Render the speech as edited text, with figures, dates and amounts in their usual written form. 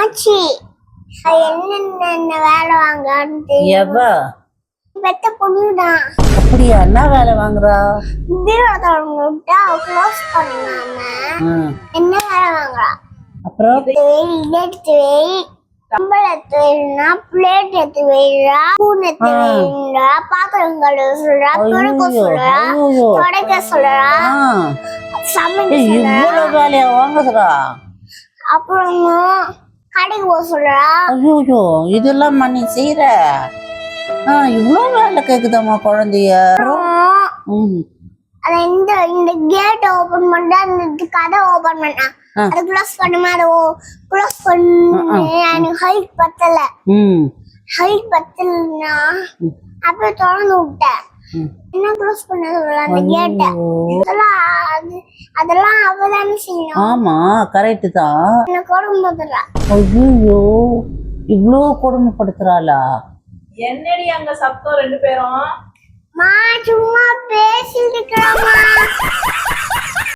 ஆச்சி என்னென்ன வேலை வாங்கன்னு எவ பெத்த பொண்ணுதான். அப்படியா? என்ன வேலை வாங்குறா? பீரோ தொடங்க விட்டா க்ளோஸ் பண்ணாம என்ன வேலை வாங்குறா? அப்புறம் எடுத்து வை, கம்பல் எடுத்து வைனா, பிளேட் எடுத்து வைறா, ஸ்பூன் எடுத்து வைறா, பாத்திரம் கழுவ சொல்றா, துடைக்க சொல்றா, துடைக்க சொல்றா, சமைக்க சொல்றா. இவ்வளவு வேலையா வாங்குறா? அப்புறம் கடைக்கு போக சொல்றா. ஐயோ, இதெல்லாம் நீ செய்யற? இவ்வளவு வேலை கேக்குதாம்மா குழந்தைய? இந்த இந்த கேட் ஓபன் பண்ணா, இந்த கதை ஓபன் பண்ணா, அது க்ளோஸ் பண்ணுமா, அதை க்ளோஸ் பண்ணு. எனக்கு ஹைட் பத்தல, ஹைட் பத்தலன்னா அப்ப திறந்து விட்டேன். என்ன க்ளோஸ் பண்ண சொல்லலாம் அந்த கேட்ட? அதெல்லாம் அவதானே செய்யணும். ஆமா, கரெக்ட் தான். என்ன கொடுமைப்படுறா. ஐயோ, இவ்வளோ கொடுமைப்படுத்துறாளா? என்னடி அங்க சத்தம் ரெண்டு பேரும்? மா சும்மா